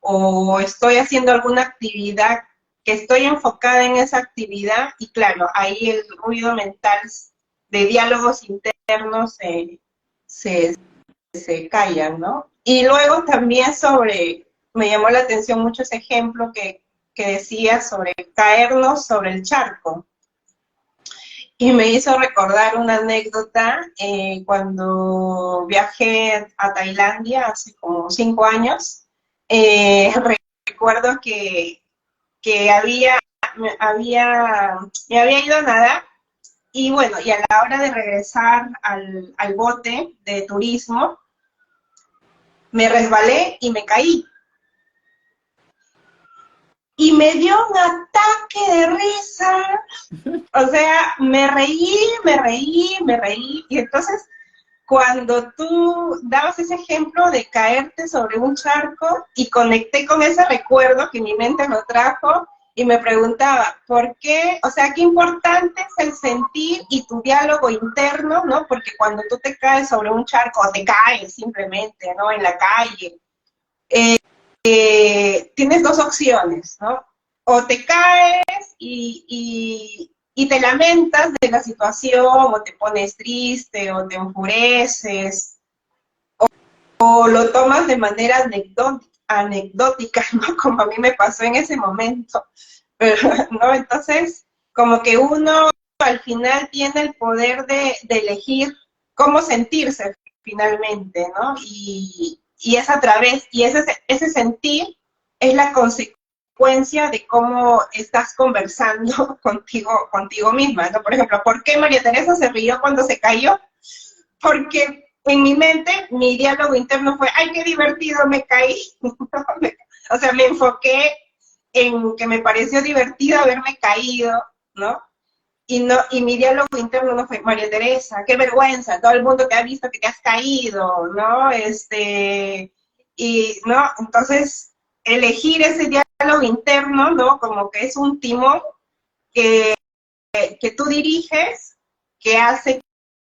o estoy haciendo alguna actividad que estoy enfocada en esa actividad y claro, ahí el ruido mental de diálogos internos se, se callan, ¿no? Y luego también me llamó la atención mucho ese ejemplo que decía sobre caernos sobre el charco. Y me hizo recordar una anécdota cuando viajé a Tailandia hace como 5 años. Recuerdo que me había ido a nadar y bueno, y a la hora de regresar al bote de turismo, me resbalé y me caí. Y me dio un ataque de risa. O sea, me reí. Y entonces, cuando tú dabas ese ejemplo de caerte sobre un charco y conecté con ese recuerdo que mi mente lo trajo y me preguntaba, ¿por qué? O sea, qué importante es el sentir y tu diálogo interno, ¿no? Porque cuando tú te caes sobre un charco o te caes simplemente, ¿no? En la calle, tienes dos opciones, ¿no? O te caes y te lamentas de la situación, o te pones triste, o te enfureces, o lo tomas de manera anecdótica, ¿no? Como a mí me pasó en ese momento, ¿no? Entonces, como que uno al final tiene el poder de elegir cómo sentirse finalmente, ¿no? Y es a través, y ese sentir es la consecuencia de cómo estás conversando contigo misma, ¿no? Por ejemplo, ¿por qué María Teresa se rió cuando se cayó? Porque en mi mente, mi diálogo interno fue, ¡ay, qué divertido, me caí! O sea, me enfoqué en que me pareció divertido haberme caído, ¿no? Y mi diálogo interno no fue, María Teresa, qué vergüenza, todo el mundo te ha visto que te has caído, ¿no? ¿no? Entonces, elegir ese diálogo interno, ¿no? Como que es un timón que, que tú diriges, que hace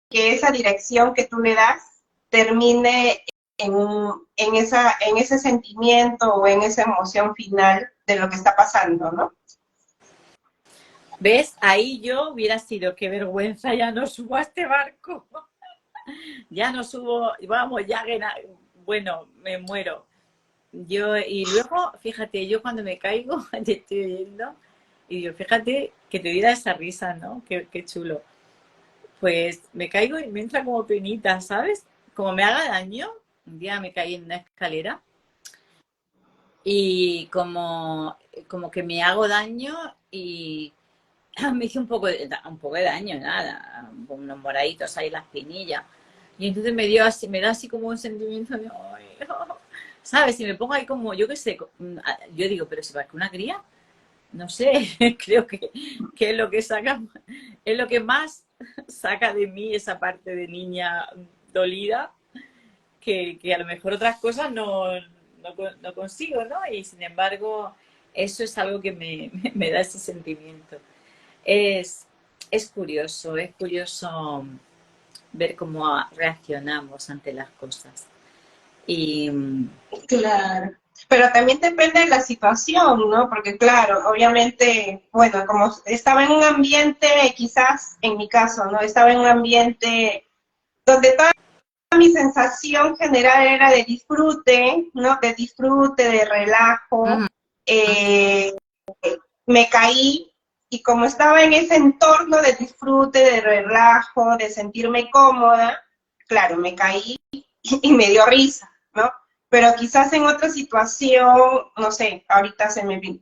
que esa dirección que tú le das termine en ese sentimiento o en esa emoción final de lo que está pasando, ¿no? ¿Ves? Ahí yo hubiera sido, qué vergüenza, ya no subo a este barco. Ya no subo, vamos, bueno, me muero. Y luego, fíjate, yo cuando me caigo, te estoy oyendo, y digo, fíjate que te diera esa risa, ¿no? Qué chulo. Pues me caigo y me entra como penita, ¿sabes? Como me haga daño, un día me caí en una escalera y como que me hago daño y me hice un poco de daño, nada, unos moraditos ahí las pinillas. Y entonces me da así como un sentimiento de, ay, ¿sabes? Y me pongo ahí como, yo qué sé, yo digo, pero si va que una cría, no sé, creo que es lo que más saca de mí esa parte de niña dolida, que a lo mejor otras cosas no consigo, ¿no? Y sin embargo, eso es algo que me da ese sentimiento. Es, es curioso ver cómo reaccionamos ante las cosas. Y Claro. Pero también depende de la situación, ¿no? Porque claro, obviamente, bueno, como estaba en un ambiente, quizás en mi caso, ¿no? Estaba en un ambiente donde toda mi sensación general era de disfrute, ¿no? De disfrute, de relajo. Eh, Me caí y como estaba en ese entorno de disfrute, de relajo, de sentirme cómoda, claro, me caí y me dio risa, ¿no? Pero quizás en otra situación, no sé, ahorita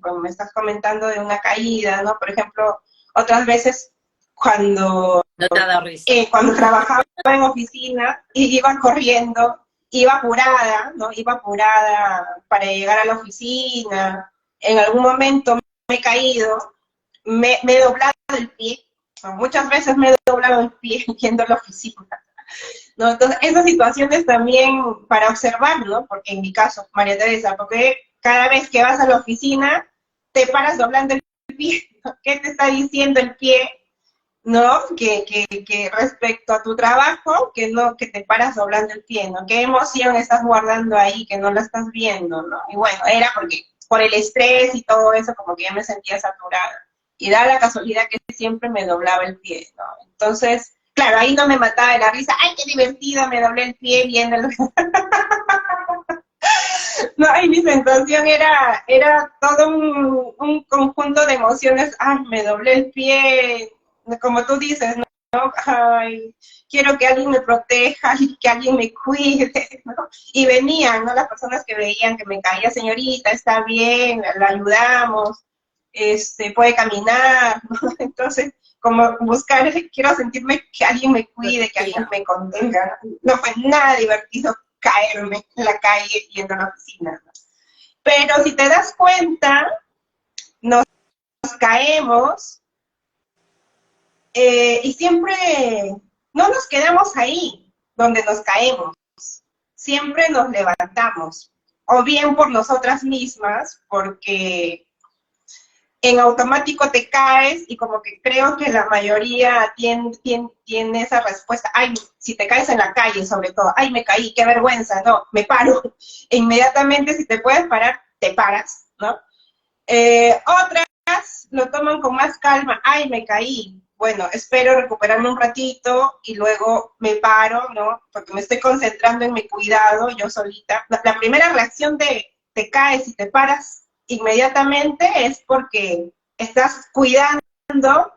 como me estás comentando de una caída, ¿no? Por ejemplo, otras veces cuando, no te ha dado risa. cuando trabajaba en oficina y iba corriendo, iba apurada, ¿no? Iba apurada para llegar a la oficina. En algún momento me he caído, me he doblado el pie, ¿no? Muchas veces me he doblado el pie yendo a la oficina, ¿no? Entonces, esas situaciones también para observar, ¿no? Porque en mi caso, María Teresa, porque cada vez que vas a la oficina, te paras doblando el pie, ¿no? ¿Qué te está diciendo el pie? ¿No? Que respecto a tu trabajo, que no, que te paras doblando el pie, ¿no? ¿Qué emoción estás guardando ahí que no la estás viendo, ¿no? Y bueno, era porque por el estrés y todo eso, como que ya me sentía saturada. Y da la casualidad que siempre me doblaba el pie, ¿no? Entonces, claro, ahí no me mataba de la risa, ¡ay, qué divertido! Me doblé el pie viéndolo. No, y mi sensación era todo un conjunto de emociones. Ay, me doblé el pie, como tú dices, ¿no? Ay, quiero que alguien me proteja y que alguien me cuide, ¿no? Y venían, ¿no? Las personas que veían que me caía, señorita, está bien, la ayudamos, puede caminar, ¿no? Entonces, como buscar, quiero sentirme que alguien me cuide, que alguien me contenga. No fue nada divertido caerme en la calle yendo a la oficina, ¿no? Pero si te das cuenta, nos caemos y siempre no nos quedamos ahí donde nos caemos, siempre nos levantamos, o bien por nosotras mismas, porque en automático te caes y como que creo que la mayoría tiene esa respuesta, ay, si te caes en la calle sobre todo, ay, me caí, qué vergüenza, no, me paro. E inmediatamente si te puedes parar, te paras, ¿no? Otras lo toman con más calma, ay, me caí, bueno, espero recuperarme un ratito y luego me paro, ¿no? Porque me estoy concentrando en mi cuidado, yo solita. La primera reacción de te caes y te paras inmediatamente es porque estás cuidando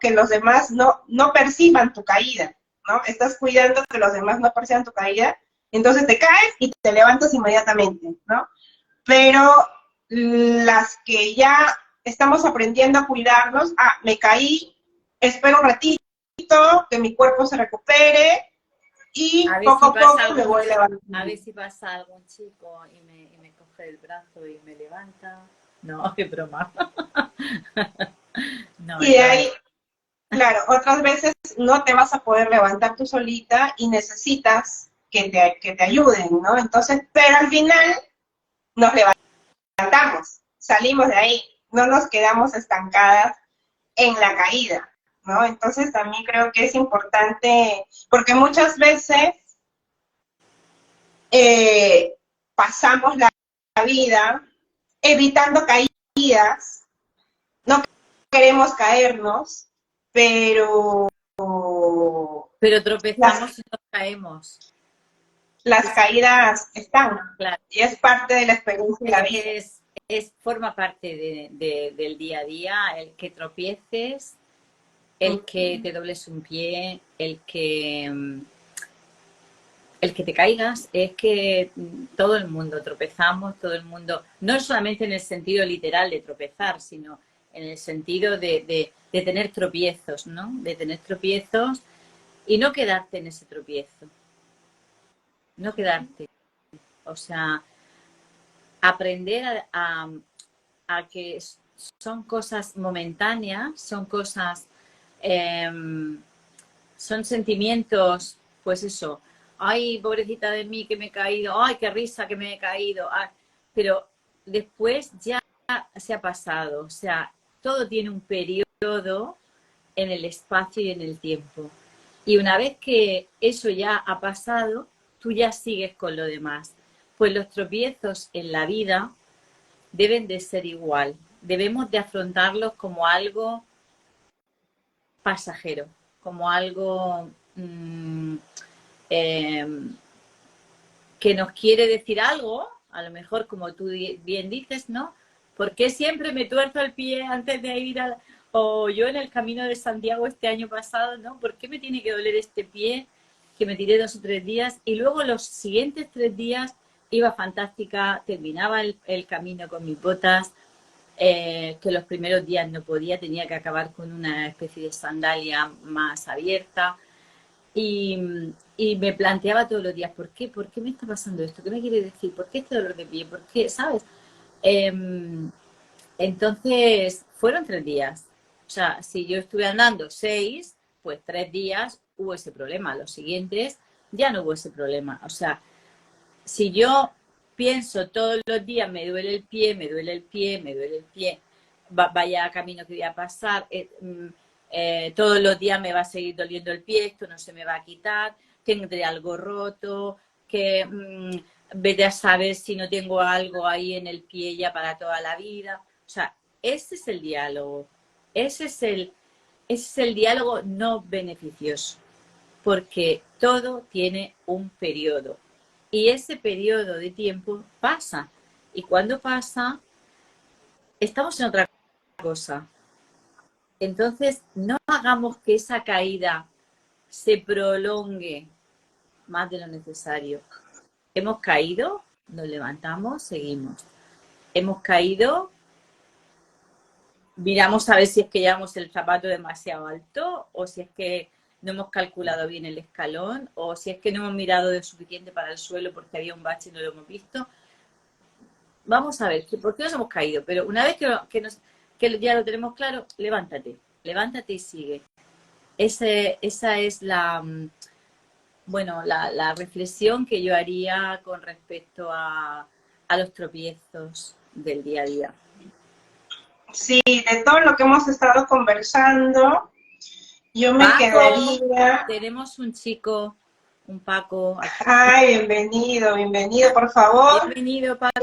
que los demás no perciban tu caída, ¿no? Estás cuidando que los demás no perciban tu caída, entonces te caes y te levantas inmediatamente, ¿no? Pero las que ya estamos aprendiendo a cuidarnos, me caí, espero un ratito, que mi cuerpo se recupere y poco a poco me voy levantando. A ver si pasa algún chico y me coge el brazo y me levanta. No, qué broma. No, y de ahí, claro, otras veces no te vas a poder levantar tú solita y necesitas que te ayuden, ¿no? Entonces, pero al final nos levantamos, salimos de ahí, no nos quedamos estancadas en la caída, ¿no? Entonces también creo que es importante, porque muchas veces pasamos la vida evitando caídas, no queremos caernos, pero tropezamos y nos caemos. las caídas están, Claro. y es parte de la experiencia de la vida. Forma parte del día a día, el que tropieces, el que te dobles un pie, el que te caigas. Es que todo el mundo tropezamos, todo el mundo, no solamente en el sentido literal de tropezar, sino en el sentido de tener tropiezos, ¿no? De tener tropiezos y no quedarte en ese tropiezo. No quedarte. O sea, aprender a que son cosas momentáneas, son cosas, son sentimientos, pues eso, ay, pobrecita de mí que me he caído, ay, qué risa que me he caído, ay, pero después ya se ha pasado, o sea, todo tiene un periodo en el espacio y en el tiempo. Y una vez que eso ya ha pasado, tú ya sigues con lo demás. Pues los tropiezos en la vida deben de ser igual. Debemos de afrontarlos como algo pasajero, como algo eh, que nos quiere decir algo, a lo mejor como tú bien dices, ¿no? ¿Por qué siempre me tuerzo el pie antes de ir a... O yo en el Camino de Santiago este año pasado, ¿no? ¿Por qué me tiene que doler este pie? Que me tiré 2 o 3 días y luego los siguientes 3 días iba fantástica, terminaba el camino con mis botas, que los primeros días no podía, tenía que acabar con una especie de sandalia más abierta. Y me planteaba todos los días, ¿por qué? ¿Por qué me está pasando esto? ¿Qué me quiere decir? ¿Por qué este dolor de pie? ¿Por qué? ¿Sabes? Eh, entonces, fueron 3 días. O sea, si yo estuve andando 6, pues 3 días hubo ese problema. Los siguientes ya no hubo ese problema. O sea, si yo pienso todos los días, me duele el pie, me duele el pie, me duele el pie, vaya camino que voy a pasar, todos los días me va a seguir doliendo el pie, esto no se me va a quitar, tendré algo roto, que vete a saber si no tengo algo ahí en el pie ya para toda la vida. O sea, ese es el diálogo, ese es el diálogo no beneficioso, porque todo tiene un periodo y ese periodo de tiempo pasa y cuando pasa estamos en otra cosa. Entonces, no hagamos que esa caída se prolongue más de lo necesario. Hemos caído, nos levantamos, seguimos. Hemos caído, miramos a ver si es que llevamos el zapato demasiado alto o si es que no hemos calculado bien el escalón o si es que no hemos mirado de suficiente para el suelo porque había un bache y no lo hemos visto. Vamos a ver, ¿por qué nos hemos caído? Pero una vez que ya lo tenemos claro, levántate y sigue. Esa es la reflexión que yo haría con respecto a los tropiezos del día a día. Sí, de todo lo que hemos estado conversando, yo me quedaría... Tenemos un chico, un Paco. Ay, bienvenido, bienvenido, por favor. Bienvenido, Paco.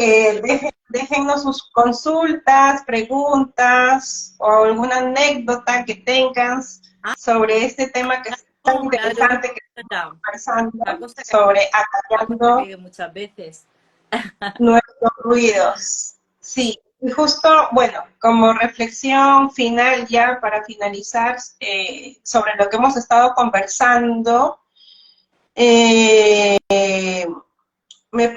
Déjennos sus consultas, preguntas o alguna anécdota que tengas sobre este tema que es tan interesante que estamos conversando, sobre acallando muchas veces nuestros ruidos. Sí, y justo, bueno, como reflexión final ya para finalizar sobre lo que hemos estado conversando, me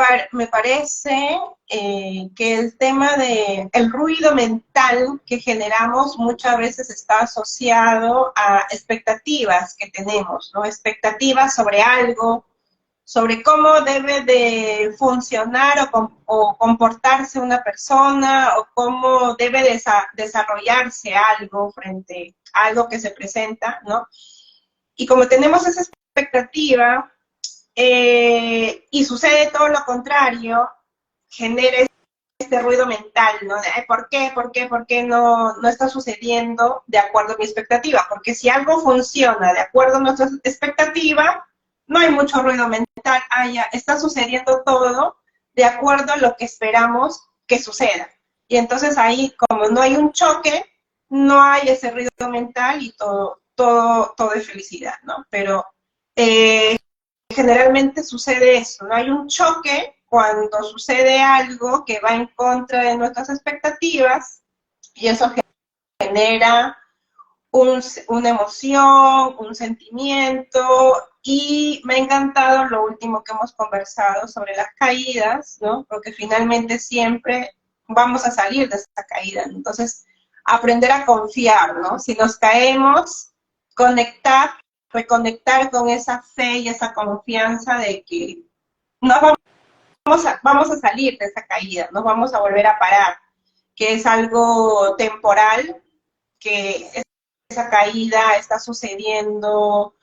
parece que el tema del ruido mental que generamos muchas veces está asociado a expectativas que tenemos, ¿no? Expectativas sobre algo, sobre cómo debe de funcionar o comportarse una persona o cómo debe desarrollarse algo frente a algo que se presenta, ¿no? Y como tenemos esa expectativa y sucede todo lo contrario, genera este ruido mental, ¿no? De, ¿por qué no está sucediendo de acuerdo a mi expectativa? Porque si algo funciona de acuerdo a nuestra expectativa, no hay mucho ruido mental, ya está sucediendo todo de acuerdo a lo que esperamos que suceda. Y entonces ahí, como no hay un choque, no hay ese ruido mental y todo es felicidad, ¿no? Pero generalmente sucede eso, no hay un choque cuando sucede algo que va en contra de nuestras expectativas y eso genera una emoción, un sentimiento, y me ha encantado lo último que hemos conversado sobre las caídas, ¿no? Porque finalmente siempre vamos a salir de esa caída. Entonces, aprender a confiar, ¿no? Si nos caemos, reconectar con esa fe y esa confianza de que no vamos a salir de esa caída, nos vamos a volver a parar, que es algo temporal, que esa caída está sucediendo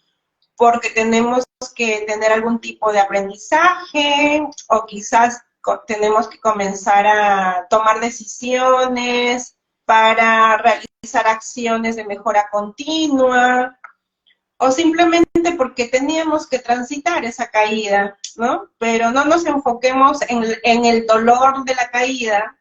porque tenemos que tener algún tipo de aprendizaje o quizás tenemos que comenzar a tomar decisiones para realizar realizar acciones de mejora continua, o simplemente porque teníamos que transitar esa caída, ¿no? Pero no nos enfoquemos en el dolor de la caída,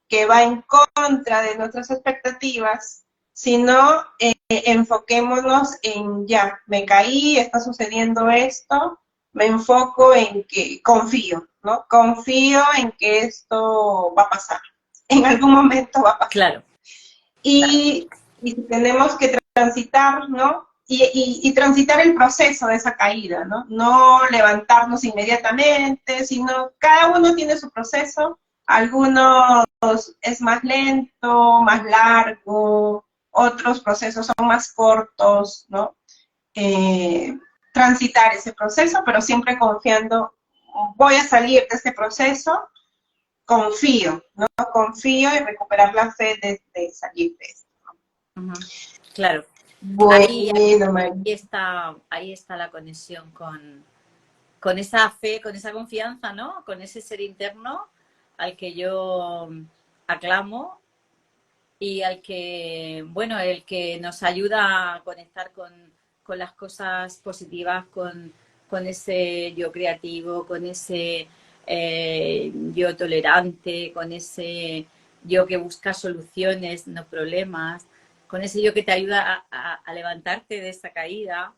que va en contra de nuestras expectativas, sino enfoquémonos en ya, me caí, está sucediendo esto, me enfoco en que confío, ¿no? Confío en que esto va a pasar, en algún momento va a pasar. Claro. Y tenemos que transitar, ¿no? Y transitar el proceso de esa caída, ¿no? No levantarnos inmediatamente, sino cada uno tiene su proceso. Algunos es más lento, más largo, otros procesos son más cortos, ¿no? Transitar ese proceso, pero siempre confiando, voy a salir de este proceso, confío, ¿no? Confío en recuperar la fe de salir de esto. Claro. Bueno, Ahí está la conexión con esa fe, con esa confianza, ¿no? Con ese ser interno al que yo aclamo y al que, bueno, el que nos ayuda a conectar con las cosas positivas, con ese yo creativo, con ese yo tolerante, con ese yo que busca soluciones, no problemas, con ese yo que te ayuda a levantarte de esa caída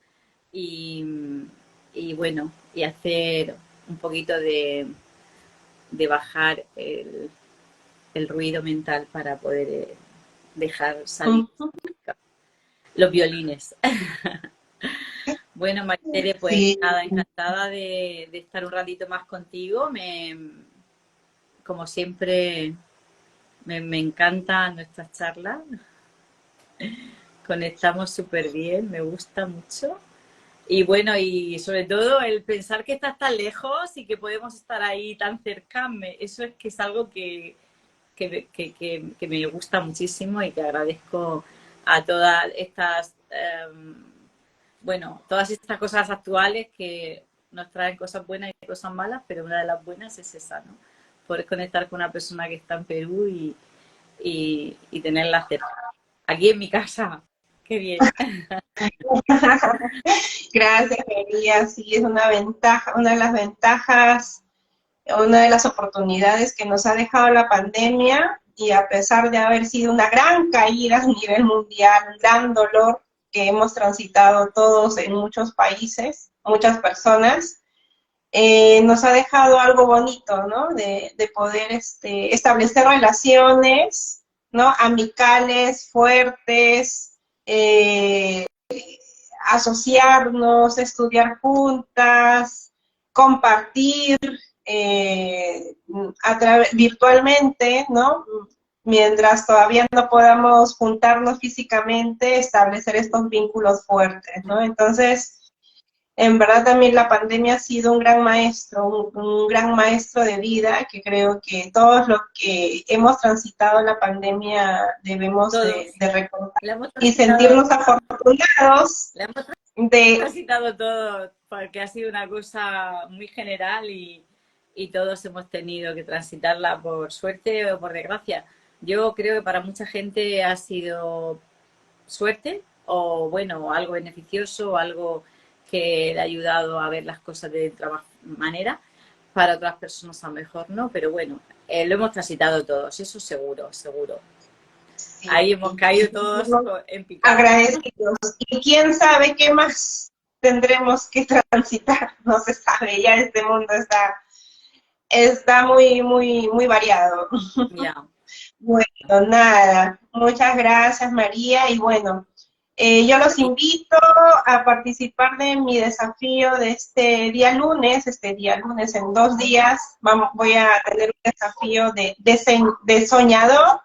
y bueno, y hacer un poquito de bajar el ruido mental para poder dejar salir los violines. Bueno, Maritere, pues sí. nada, encantada de estar un ratito más contigo. Como siempre, me encantan nuestras charlas. Conectamos súper bien, me gusta mucho. Y bueno, y sobre todo el pensar que estás tan lejos y que podemos estar ahí tan cerca, eso es que es algo que me gusta muchísimo y que agradezco a todas estas, bueno, todas estas cosas actuales que nos traen cosas buenas y cosas malas, pero una de las buenas es esa, ¿no? Poder conectar con una persona que está en Perú y tenerla cerca. Aquí en mi casa, qué bien. Gracias, María. Sí, es una ventaja, una de las ventajas, una de las oportunidades que nos ha dejado la pandemia, y a pesar de haber sido una gran caída a nivel mundial, un gran dolor que hemos transitado todos en muchos países, muchas personas, nos ha dejado algo bonito, ¿no? De poder establecer relaciones, ¿no? Amicales, fuertes, asociarnos, estudiar juntas, compartir virtualmente, ¿no? Mientras todavía no podamos juntarnos físicamente, establecer estos vínculos fuertes, ¿no? Entonces, en verdad también la pandemia ha sido un gran maestro, un gran maestro de vida, que creo que todos los que hemos transitado la pandemia debemos de recordar y sentirnos afortunados le hemos de... transitado todo, porque ha sido una cosa muy general y todos hemos tenido que transitarla por suerte o por desgracia. Yo creo que para mucha gente ha sido suerte o, bueno, algo beneficioso o algo que le ha ayudado a ver las cosas de otra manera. Para otras personas a lo mejor no, pero bueno, lo hemos transitado todos, eso seguro, seguro. Sí. Ahí hemos caído todos en picado. Agradecidos. Y quién sabe qué más tendremos que transitar, no se sabe, ya este mundo está muy, muy, muy variado. Yeah. Bueno, nada, muchas gracias, María, y bueno, yo los invito a participar de mi desafío de este día lunes en 2 días, voy a tener un desafío de soñador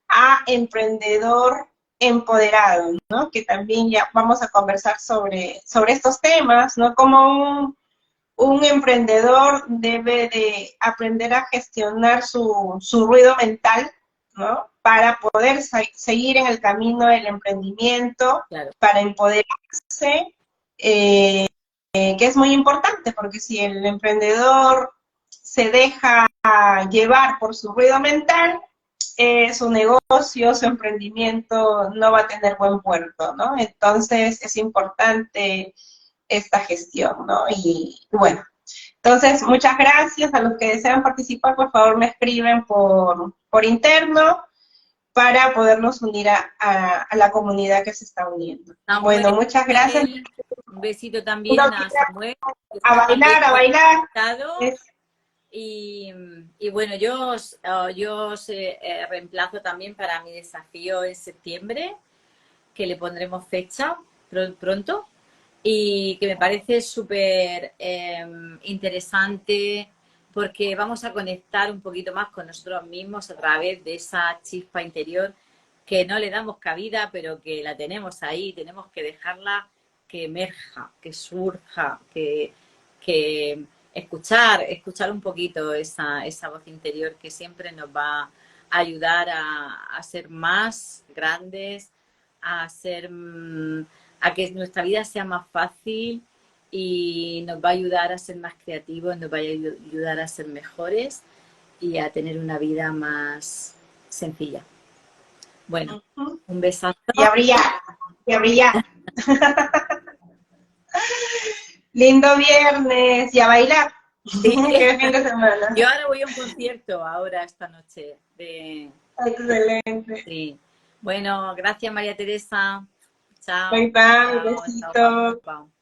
a emprendedor empoderado, ¿no? Que también ya vamos a conversar sobre estos temas, ¿no? Como un emprendedor debe de aprender a gestionar su ruido mental, ¿no? Para poder seguir en el camino del emprendimiento, claro, para empoderarse, que es muy importante, porque si el emprendedor se deja llevar por su ruido mental, su negocio, su emprendimiento no va a tener buen puerto, ¿no? Entonces es importante esta gestión, ¿no? Y bueno, entonces muchas gracias a los que desean participar, por favor me escriben por interno para podernos unir a la comunidad que se está uniendo. Samuel, Bueno, muchas gracias. un besito también a Samuel, que A está bailar, a bailar. conectado. Y bueno, yo os reemplazo también para mi desafío en septiembre, que le pondremos fecha pronto, y que me parece súper interesante porque vamos a conectar un poquito más con nosotros mismos a través de esa chispa interior que no le damos cabida, pero que la tenemos ahí, tenemos que dejarla que emerja, que surja, que escuchar un poquito esa voz interior que siempre nos va a ayudar a ser más grandes, a ser a que nuestra vida sea más fácil y nos va a ayudar a ser más creativos, nos va a ayudar a ser mejores y a tener una vida más sencilla. Bueno, un besazo. Y a brillar, y a brillar. Lindo viernes y a bailar. Sí. Qué fin de semana. Yo ahora voy a un concierto ahora esta noche. Excelente. Sí. Bueno, gracias María Teresa. Chao. Bye bye, Chao, chao, besitos. chao.